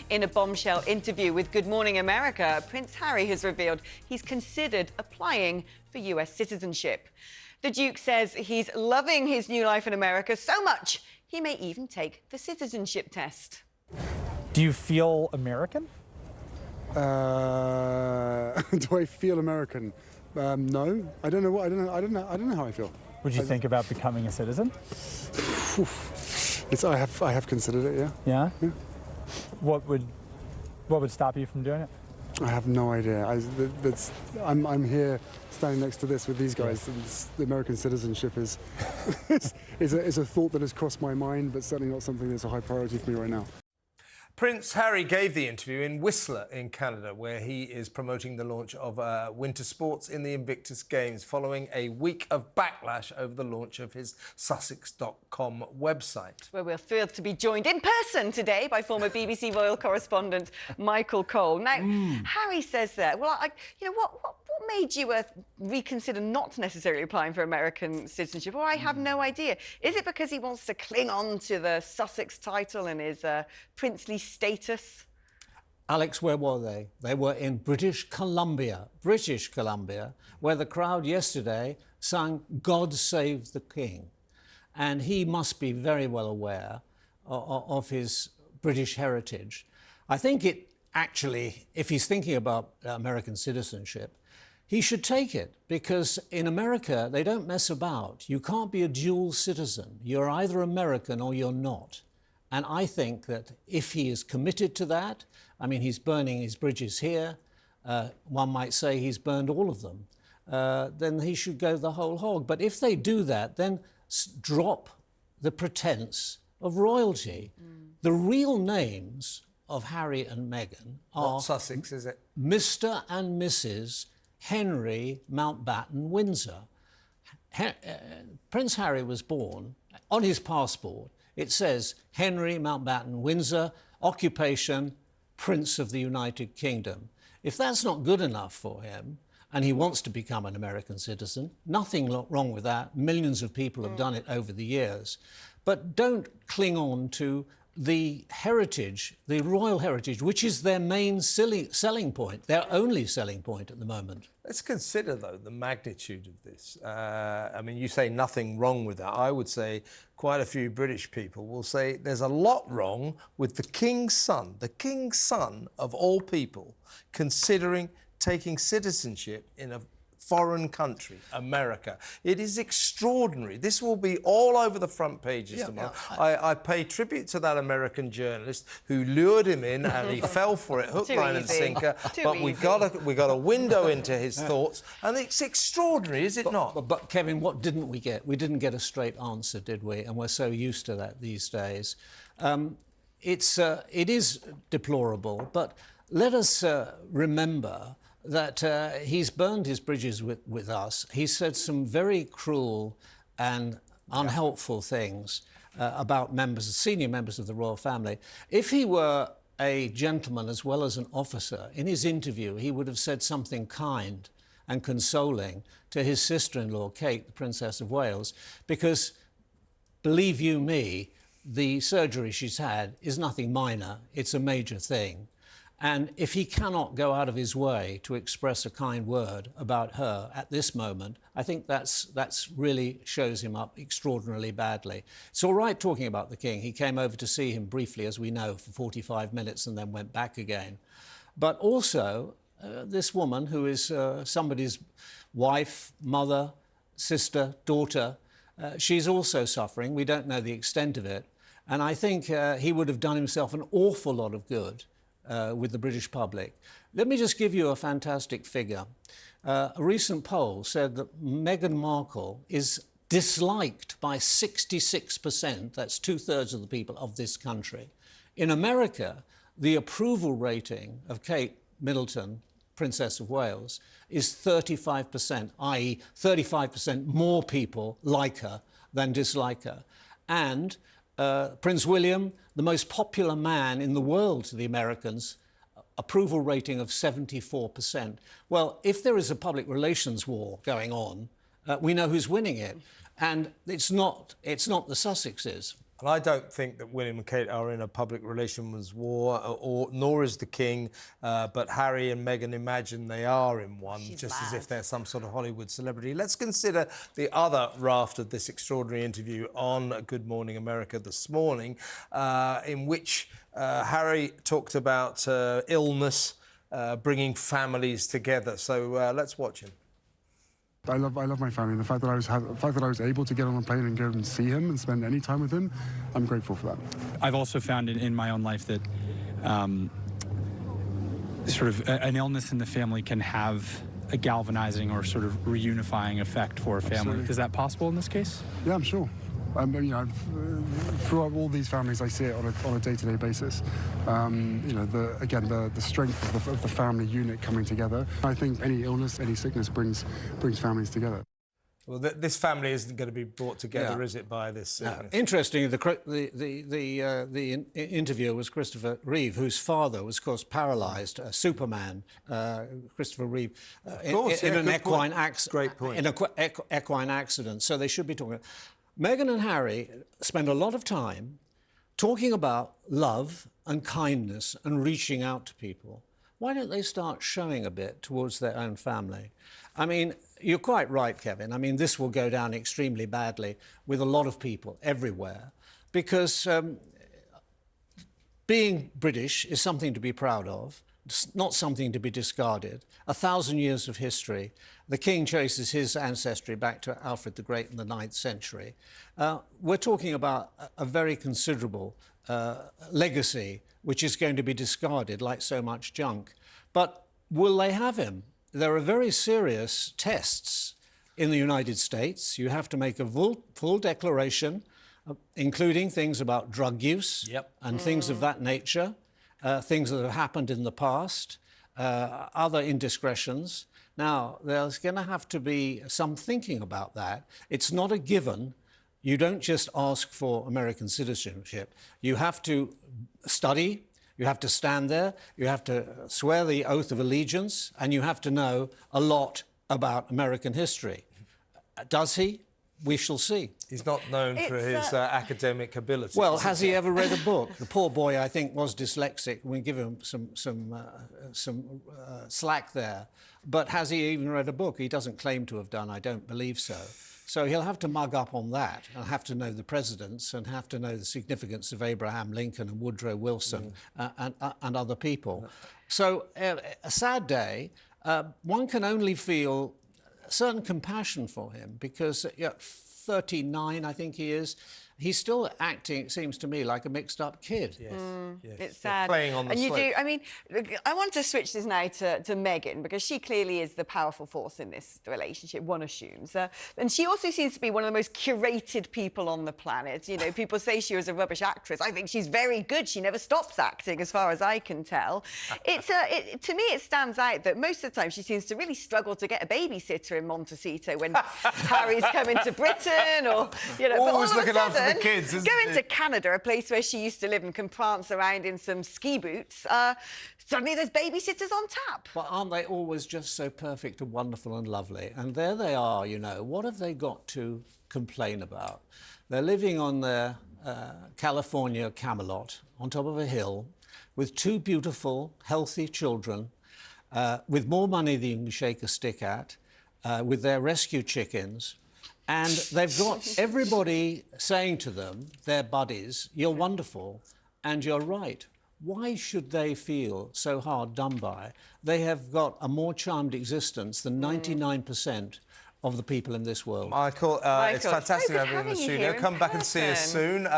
In a bombshell interview with Good Morning America, Prince Harry has revealed he's considered applying for US citizenship. The Duke says he's loving his new life in America so much he may even take the citizenship test. Do you feel American? Do I feel American? No, I don't know. I don't know how I feel. Would you think about becoming a citizen? I have considered it. Yeah. Yeah. Yeah. What would stop you from doing it? I have no idea. I'm here standing next to this with these guys. And the American citizenship is is a thought that has crossed my mind, but certainly not something that's a high priority for me right now. Prince Harry gave the interview in Whistler in Canada, where he is promoting the launch of winter sports in the Invictus Games, following a week of backlash over the launch of his Sussex.com website. Well, we're thrilled to be joined in person today by former BBC royal correspondent Michael Cole. Now, Harry says that. Well, what made you reconsider not necessarily applying for American citizenship? Well, I have no idea. Is it because he wants to cling on to the Sussex title and his princely status? Alex, where were they? They were in British Columbia, where the crowd yesterday sang "God Save the King." And he must be very well aware of his British heritage. I think it actually, if he's thinking about American citizenship, he should take it, because in America, they don't mess about. You can't be a dual citizen. You're either American or you're not. And I think that if he is committed to that, I mean, he's burning his bridges here. One might say he's burned all of them. Then he should go the whole hog. But if they do that, then drop the pretense of royalty. The real names of Harry and Meghan are... Not Sussex, is it? Mr. and Mrs. Henry Mountbatten Windsor. Prince Harry was born, on his passport, it says Henry Mountbatten Windsor, occupation, Prince of the United Kingdom. If that's not good enough for him, and he wants to become an American citizen, nothing wrong with that. Millions of people have done it over the years. But don't cling on to the heritage, the royal heritage, which is their main selling point, their only selling point at the moment. Let's consider, though, the magnitude of this. I mean, you say nothing wrong with that. I would say quite a few British people will say there's a lot wrong with the King's son of all people, considering taking citizenship in a foreign country, America. It is extraordinary. This will be all over the front pages tomorrow. I pay tribute to that American journalist who lured him in and he fell for it, hook, line and sinker. But we got a window into his thoughts, and it's extraordinary, is it not? But Kevin, what didn't we get? We didn't get a straight answer, did we? And we're so used to that these days. It is deplorable, but let us remember that he's burned his bridges with us. He said some very cruel and unhelpful things about senior members of the royal family. If he were a gentleman as well as an officer, in his interview, he would have said something kind and consoling to his sister-in-law, Kate, the Princess of Wales, because, believe you me, the surgery she's had is nothing minor. It's a major thing. And if he cannot go out of his way to express a kind word about her at this moment, I think that's really shows him up extraordinarily badly. It's all right talking about the King. He came over to see him briefly, as we know, for 45 minutes and then went back again. But also, this woman, who is somebody's wife, mother, sister, daughter, she's also suffering. We don't know the extent of it. And I think he would have done himself an awful lot of good with the British public. Let me just give you a fantastic figure. A recent poll said that Meghan Markle is disliked by 66%, that's 2/3 of the people of this country. In America, the approval rating of Kate Middleton, Princess of Wales, is 35%, i.e. 35% more people like her than dislike her. And Prince William, the most popular man in the world to the Americans, approval rating of 74%. Well, if there is a public relations war going on, we know who's winning it. And it's not the Sussexes. And I don't think that William and Kate are in a public relations war, nor is the King. But Harry and Meghan imagine they are in one, just as if they're some sort of Hollywood celebrity. Let's consider the other raft of this extraordinary interview on Good Morning America this morning, in which Harry talked about illness bringing families together. So let's watch him. I love my family. The fact that I was able to get on a plane and go and see him and spend any time with him, I'm grateful for that. I've also found in my own life that sort of an illness in the family can have a galvanizing or sort of reunifying effect for a family. Absolutely. Is that possible in this case? Yeah, I'm sure. Throughout all these families, I see it on a day-to-day basis. The strength of the family unit coming together. I think any illness, any sickness brings families together. Well, this family isn't going to be brought together, is it, by this sickness? Interestingly, the interviewer was Christopher Reeve, whose father was, of course, paralysed, Superman, Christopher Reeve, in an equine accident. So they should be talking. Meghan and Harry spend a lot of time talking about love and kindness and reaching out to people. Why don't they start showing a bit towards their own family? I mean, you're quite right, Kevin. I mean, this will go down extremely badly with a lot of people everywhere because being British is something to be proud of. It's not something to be discarded. 1,000 years of history. The King traces his ancestry back to Alfred the Great in the 9th century. We're talking about a very considerable legacy which is going to be discarded like so much junk. But will they have him? There are very serious tests in the United States. You have to make a full declaration, including things about drug use and things of that nature. Things that have happened in the past, other indiscretions. Now, there's going to have to be some thinking about that. It's not a given. You don't just ask for American citizenship. You have to study, you have to stand there, you have to swear the oath of allegiance, and you have to know a lot about American history. Does he? We shall see. He's not known for his academic ability. Well, has he ever read a book? The poor boy, I think, was dyslexic. We give him some slack there. But has he even read a book? He doesn't claim to have done. I don't believe so. So he'll have to mug up on that and have to know the presidents and have to know the significance of Abraham Lincoln and Woodrow Wilson and other people. So a sad day. One can only feel a certain compassion for him because 39, I think he is. He's still acting, it seems to me, like a mixed-up kid. Yes, yes. It's sad. Playing on the slate. I mean, I want to switch this now to Meghan because she clearly is the powerful force in this relationship, one assumes. And she also seems to be one of the most curated people on the planet. You know, people say she was a rubbish actress. I think she's very good. She never stops acting, as far as I can tell. To me, it stands out that most of the time she seems to really struggle to get a babysitter in Montecito when Harry's coming to Britain or, you know. Always but all looking of a after sudden, the kids, isn't going she? to Canada, a place where she used to live and can prance around in some ski boots, suddenly there's babysitters on tap. But aren't they always just so perfect and wonderful and lovely? And there they are, you know. What have they got to complain about? They're living on their California Camelot on top of a hill with 2 beautiful, healthy children with more money than you can shake a stick at, with their rescue chickens. And they've got everybody saying to them, their buddies, you're wonderful and you're right. Why should they feel so hard done by? They have got a more charmed existence than 99% of the people in this world. Michael, it's fantastic having you in the studio. Come back and see us soon.